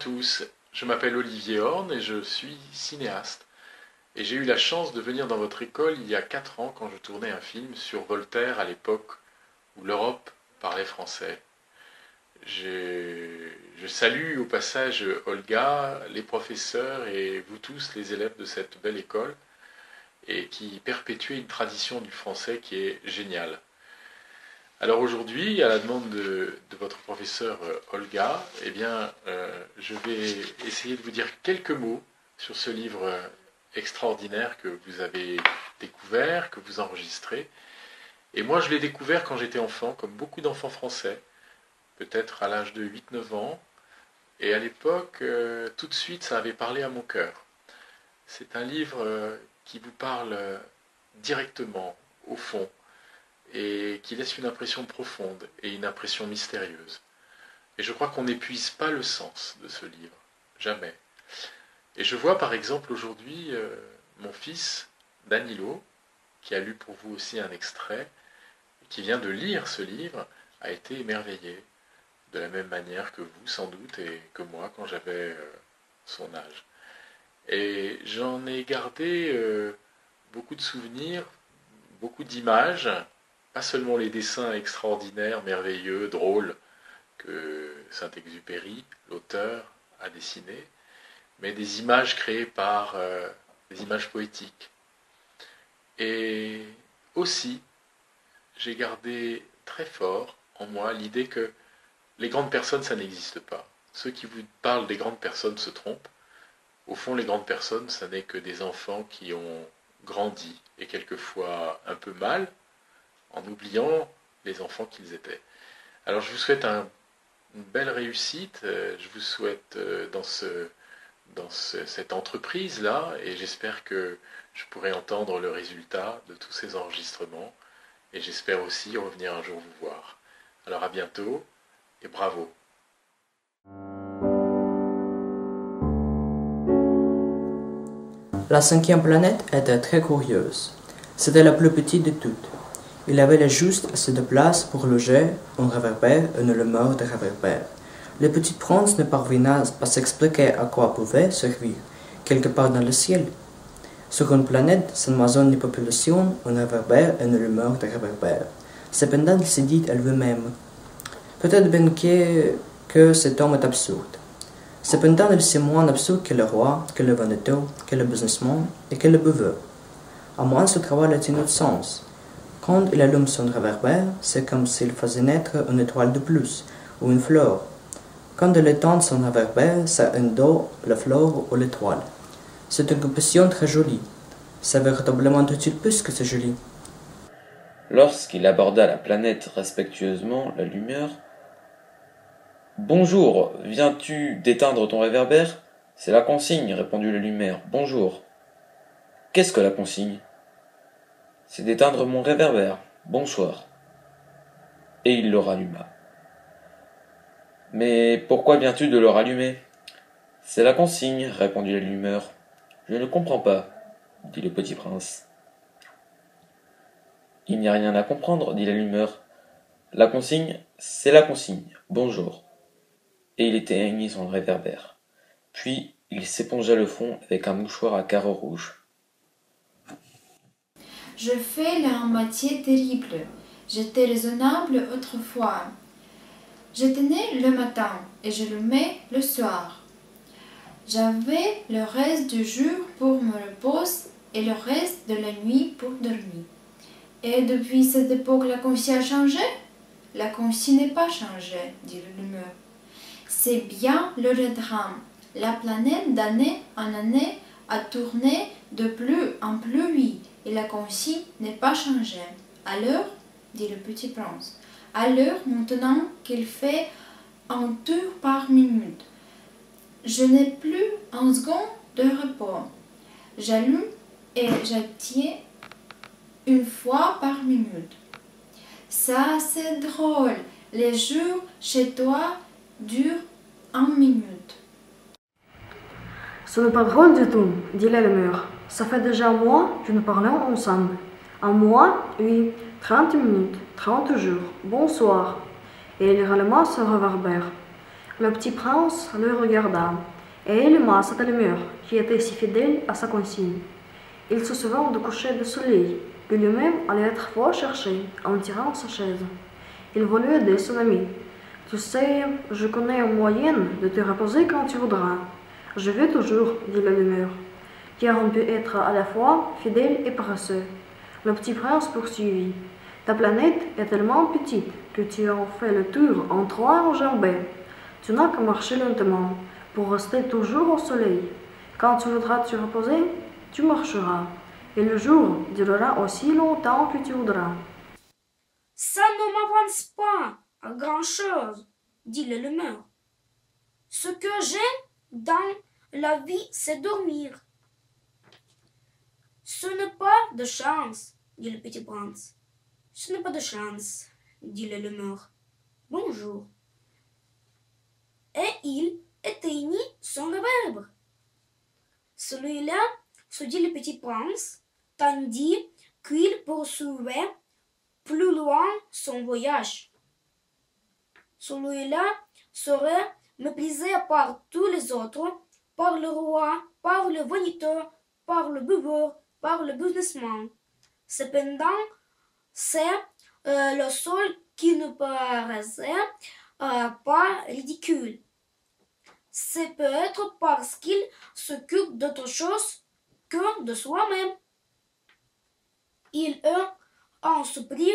tous, je m'appelle Olivier Horn et je suis cinéaste. Et j'ai eu la chance de venir dans votre école il y a 4 ans quand je tournais un film sur Voltaire à l'époque où l'Europe parlait français. Je salue au passage Olga, les professeurs et vous tous les élèves de cette belle école et qui perpétuez une tradition du français qui est géniale. Alors aujourd'hui, à la demande de votre professeur Olga, je vais essayer de vous dire quelques mots sur ce livre extraordinaire que vous avez découvert, que vous enregistrez. Et moi, je l'ai découvert quand j'étais enfant, comme beaucoup d'enfants français, peut-être à l'âge de 8-9 ans. Et à l'époque, tout de suite, ça avait parlé à mon cœur. C'est un livre qui vous parle directement, au fond, et qui laisse une impression profonde et une impression mystérieuse. Et je crois qu'on n'épuise pas le sens de ce livre, jamais. Et je vois par exemple aujourd'hui mon fils Danilo, qui a lu pour vous aussi un extrait, qui vient de lire ce livre, a été émerveillé, de la même manière que vous sans doute et que moi quand j'avais son âge. Et j'en ai gardé beaucoup de souvenirs, beaucoup d'images, pas seulement les dessins extraordinaires, merveilleux, drôles que Saint-Exupéry, l'auteur, a dessinés, mais des images créées par des images poétiques. Et aussi, j'ai gardé très fort en moi l'idée que les grandes personnes, ça n'existe pas. Ceux qui vous parlent des grandes personnes se trompent. Au fond, les grandes personnes, ça n'est que des enfants qui ont grandi, et quelquefois un peu mal, en oubliant les enfants qu'ils étaient. Alors je vous souhaite une belle réussite, je vous souhaite cette entreprise-là, et j'espère que je pourrai entendre le résultat de tous ces enregistrements, et j'espère aussi revenir un jour vous voir. Alors à bientôt, et bravo. La 5e planète était très curieuse. C'était la plus petite de toutes. Il avait juste assez de place pour loger un réverbère et une rumeur de réverbère. Le petit prince ne parvenait pas à s'expliquer à quoi pouvait servir, quelque part dans le ciel. Sur une planète sans maison ni population, un réverbère et une rumeur de réverbère. Cependant, il se dit à lui-même, peut-être bien que cet homme est absurde. Cependant, il est moins absurde que le roi, que le vaniteux, que le businessman et que le buveur. À moins ce travail a un autre sens. Quand il allume son réverbère, c'est comme s'il faisait naître une étoile de plus, ou une fleur. Quand il éteint son réverbère, ça endort la fleur ou l'étoile. C'est une composition très jolie. C'est véritablement utile plus que c'est joli. Lorsqu'il aborda la planète respectueusement, la lumière, « Bonjour, viens-tu d'éteindre ton réverbère ? C'est la consigne, répondit la lumière. Bonjour. Qu'est-ce que la consigne ? C'est d'éteindre mon réverbère. Bonsoir. Et il le ralluma. Mais pourquoi viens-tu de le rallumer ? C'est la consigne, répondit la lumière. Je ne comprends pas, dit le petit prince. Il n'y a rien à comprendre, dit la lumière. La consigne, c'est la consigne. Bonjour. Et il éteignit son réverbère. Puis il s'épongea le fond avec un mouchoir à carreaux rouges. Je fais la moitié terrible. J'étais raisonnable autrefois. Je tenais le matin et je le mets le soir. J'avais le reste du jour pour me reposer et le reste de la nuit pour dormir. Et depuis cette époque, la consigne a changé ? La consigne n'est pas changée, dit le lumeur. C'est bien le drame. La planète d'année en année a tourné de plus en plus vite et la consigne n'est pas changée. Alors, dit le petit prince, alors maintenant qu'il fait un tour par minute, je n'ai plus un second de repos. J'allume et j'éteins une fois par minute. Ça, c'est drôle. Les jours chez toi durent 1 minute. Ce n'est pas drôle du tout, dit la lumière. Ça fait déjà un mois que nous parlons ensemble. Un mois, oui, 30 minutes, 30 jours. Bonsoir. Et il ralluma son réverbère. Le petit prince le regarda et aima cette allumeur qui était si fidèle à sa consigne. Il se souvint du coucher du soleil, puis lui-même allait être fort cherché en tirant sa chaise. Il voulut aider son ami. Tu sais, je connais un moyen de te reposer quand tu voudras. Je vais toujours, dit l'allumeur, car on peut être à la fois fidèle et paresseux. Le petit prince poursuivit. Ta planète est tellement petite que tu en fais le tour en 3 enjambées. Tu n'as qu'à marcher lentement pour rester toujours au soleil. Quand tu voudras te reposer, tu marcheras, et le jour durera aussi longtemps que tu voudras. Ça ne m'avance pas à grand-chose, dit l'allumeur. Ce que j'aime dans la vie, c'est dormir. Ce n'est pas de chance, dit le petit prince. Ce n'est pas de chance, dit l'allumeur. Bonjour. Et il éteignit son réverbère. Celui-là, se dit le petit prince, tandis qu'il poursuivait plus loin son voyage. Celui-là serait méprisé par tous les autres, par le roi, par le vaniteux, par le buveur, par le businessman. Cependant, c'est le seul qui ne paraissait pas ridicule. C'est peut-être parce qu'il s'occupe d'autre chose que de soi-même. Il eut un soupir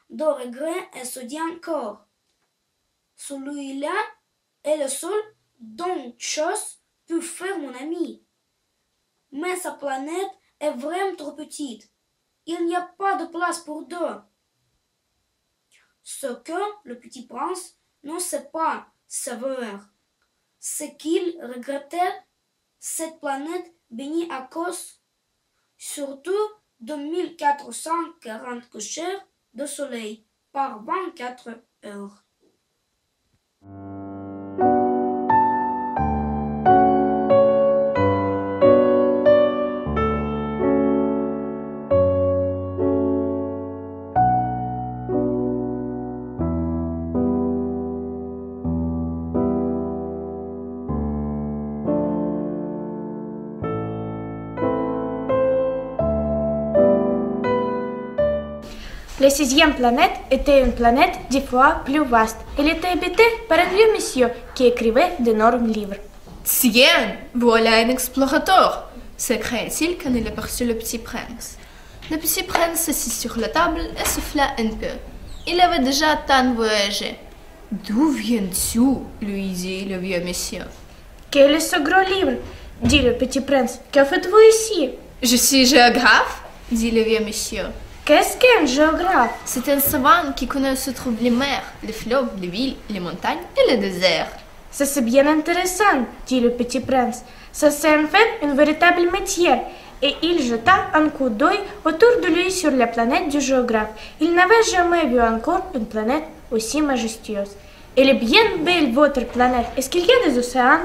de regret et se dit encore: celui-là est le seul dont chose peut faire mon ami. Mais sa planète est vraiment trop petite. Il n'y a pas de place pour deux. Ce que le petit prince ne sait pas savoir, c'est qu'il regrettait cette planète bénie à cause surtout de 1440 couchers de soleil par 24 heures. La 6e planète était une planète 10 fois plus vaste. Elle était habitée par un vieux monsieur qui écrivait d'énormes livres. Tiens, voilà un explorateur, s'écria-t-il quand il aperçut le petit prince. Le petit prince s'assit sur la table et souffla un peu. Il avait déjà tant voyagé. D'où viens-tu, lui dit le vieux monsieur. Quel est ce gros livre, dit le petit prince. Que faites-vous ici? Je suis géographe, dit le vieux monsieur. Qu'est-ce qu'un géographe? C'est un savant qui connaît où se trouvent les mers, les fleuves, les villes, les montagnes et les déserts. Ça c'est bien intéressant, dit le petit prince. Ça c'est en fait une véritable métier. Et il jeta un coup d'œil autour de lui sur la planète du géographe. Il n'avait jamais vu encore une planète aussi majestueuse. Elle est bien belle, votre planète. Est-ce qu'il y a des océans?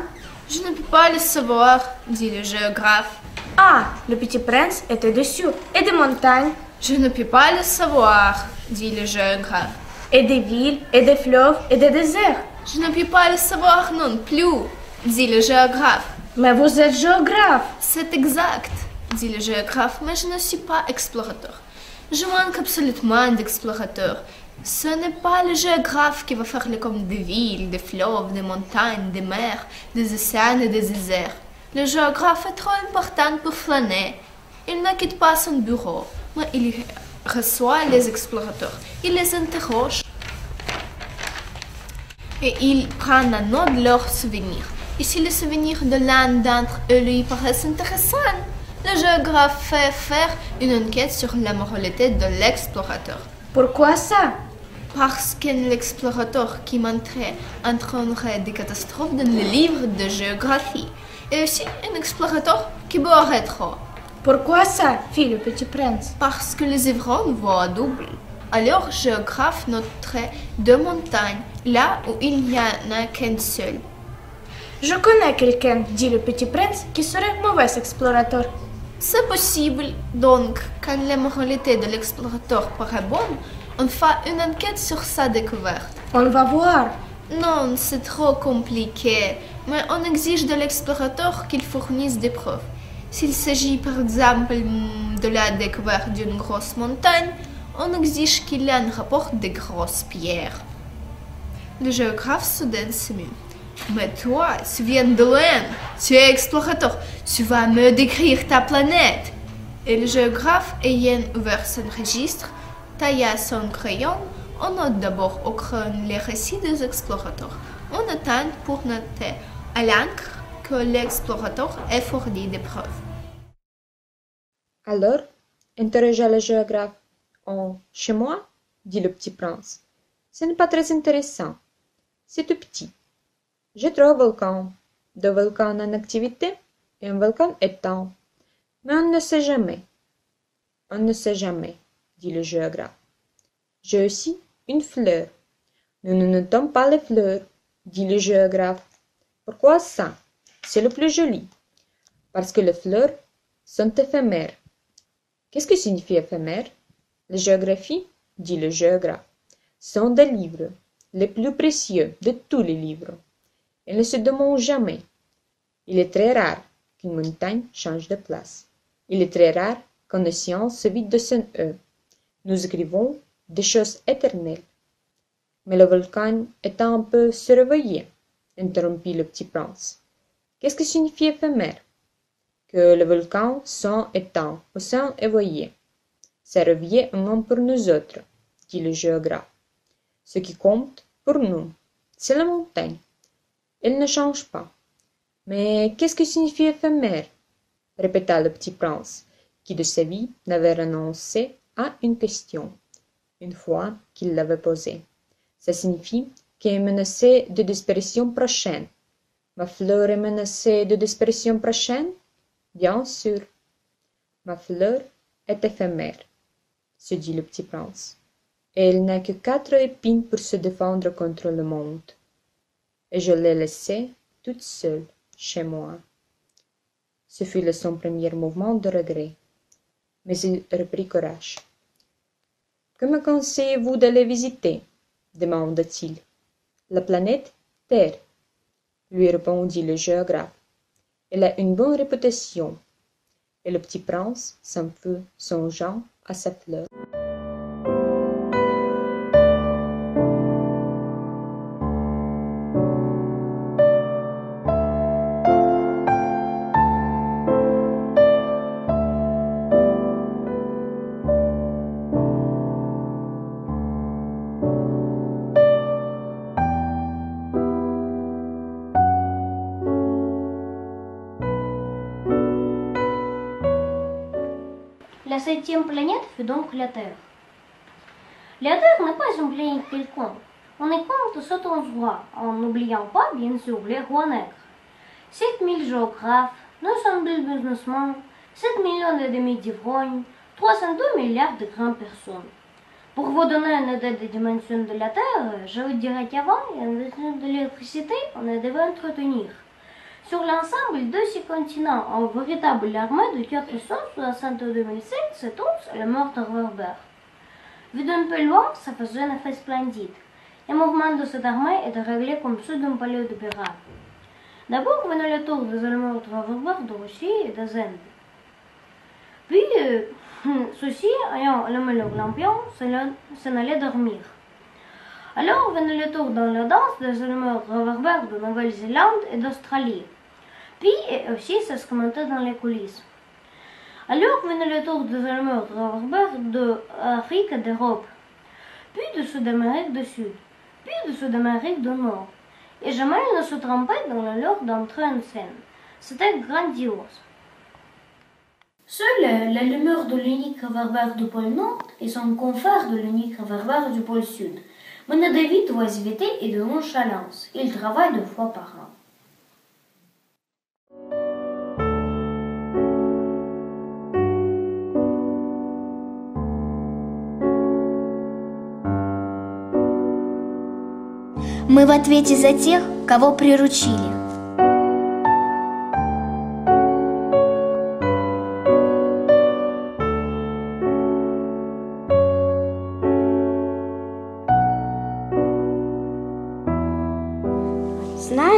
Je ne peux pas le savoir, dit le géographe. Ah, le petit prince était déçu. Et des montagnes? Je ne peux pas le savoir, dit le géographe. Et des villes, et des fleuves, et des déserts? Je ne peux pas le savoir non plus, dit le géographe. Mais vous êtes géographe. C'est exact, dit le géographe, mais je ne suis pas explorateur. Je manque absolument d'explorateurs. Ce n'est pas le géographe qui va faire les comptes des villes, des fleuves, des montagnes, des mers, des océans et des déserts. Le géographe est trop important pour flâner. Il ne quitte pas son bureau, mais il reçoit les explorateurs. Il les interroge et il prend la note de leurs souvenirs. Et si les souvenirs de l'un d'entre eux lui paraissent intéressants, le géographe fait faire une enquête sur la moralité de l'explorateur. Pourquoi ça? Parce qu'un explorateur qui montrait entraînerait des catastrophes dans les livres de géographie. Et aussi un explorateur qui boirait trop. Pourquoi ça, fit le petit prince? Parce que les ivrognes voient double. Alors le géographe noterait 2 montagnes, là où il n'y en a qu'une seule. Je connais quelqu'un, dit le petit prince, qui serait mauvais explorateur. C'est possible. Donc, quand la moralité de l'explorateur paraît bonne, on fait une enquête sur sa découverte. On va voir. Non, c'est trop compliqué, mais on exige de l'explorateur qu'il fournisse des preuves. S'il s'agit par exemple de la découverte d'une grosse montagne, on exige qu'il en rapporte des grosses pierres. Le géographe soudain s'émut. Mais toi, tu viens de loin, tu es explorateur, tu vas me décrire ta planète. Et le géographe, ayant ouvert son registre, tailla son crayon, on note d'abord au crâne les récits des explorateurs. On attend pour noter à l'encre que l'explorateur ait fourni des preuves. Alors, interrogea le géographe. Oh, chez moi, dit le petit prince. Ce n'est pas très intéressant. C'est tout petit. J'ai trois volcans, deux volcans en activité et un volcan éteint. Mais on ne sait jamais. On ne sait jamais, dit le géographe. J'ai aussi une fleur. Nous ne notons pas les fleurs, dit le géographe. Pourquoi ça? C'est le plus joli. Parce que les fleurs sont éphémères. Qu'est-ce que signifie éphémère? La géographie, dit le géographe, sont des livres, les plus précieux de tous les livres. Elles ne se démontent jamais. Il est très rare qu'une montagne change de place. Il est très rare qu'un océan se vide de son eau. Nous écrivons des choses éternelles. Mais le volcan est un peu se réveiller, interrompit le petit prince. Qu'est-ce que signifie éphémère? Que les volcans sont éteints ou sont éveillés. Ça revient un nom pour nous autres, dit le géographe. Ce qui compte pour nous, c'est la montagne. Elle ne change pas. Mais qu'est-ce que signifie éphémère? Répéta le petit prince, qui de sa vie n'avait renoncé à une question, une fois qu'il l'avait posée. Ça signifie qu'elle est menacée de disparition prochaine. Ma fleur est menacée de disparition prochaine? Bien sûr. Ma fleur est éphémère, se dit le petit prince. Et elle n'a que 4 épines pour se défendre contre le monde. Et je l'ai laissée toute seule chez moi. Ce fut son premier mouvement de regret. Mais il reprit courage. Que me conseillez-vous d'aller visiter? Demanda-t-il. La planète Terre, lui répondit le géographe. Elle a une bonne réputation. Et le petit prince s'en fut songeant à sa fleur. La 7e planète fut donc la Terre. La Terre n'est pas une planète quelconque. On y compte 7 endroits, en n'oubliant pas, bien sûr, les rois nègres. 7000 géographes, 900 000 businessmen, 7 millions et demi d'ivrognes, 302 milliards de grandes personnes. Pour vous donner une idée des dimensions de la Terre, je vous dirais qu'avant, l'invention de l'électricité, on devait entretenir sur l'ensemble de ces continents en véritable armée de 462 711 et le mort de Reverbère. Vu d'un peu loin, ça faisait un effet splendide. Les mouvements de cette armée étaient réglés comme ceux d'un palais d'opéra. D'abord venait le tour des Allemands de Reverbère de Russie et des Indes. Puis, ceux-ci, ayant allumé leur lampion, s'en allaient dormir. Alors venait le tour dans la danse des Allemands de Reverbère de Nouvelle-Zélande et d'Australie. Puis, et aussi, ça se commentait dans les coulisses. Alors venait le tour des Allemands de Reverbère d'Afrique et d'Europe, puis de Sud-Amérique du Sud, puis de Sud-Amérique du Nord. Et jamais ils ne se trompaient dans le leur d'entrer en scène. C'était grandiose. Seule la lumière de l'unique réverbère du pôle Nord et son confrère de l'unique réverbère du pôle Sud menait de vite oisiveté et de nonchalance. Il travaille 2 fois par an. Мы в ответе за тех, кого приручили.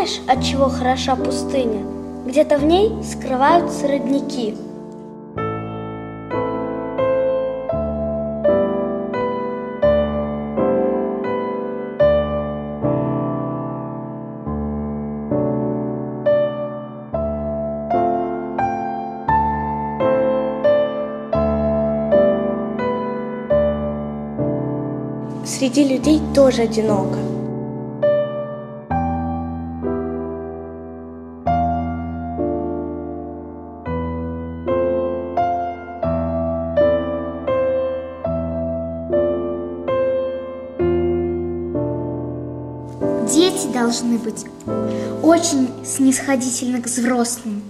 Знаешь, от чего хороша пустыня? Где-то в ней скрываются родники. Среди людей тоже одиноко. Дети должны быть очень снисходительны к взрослым.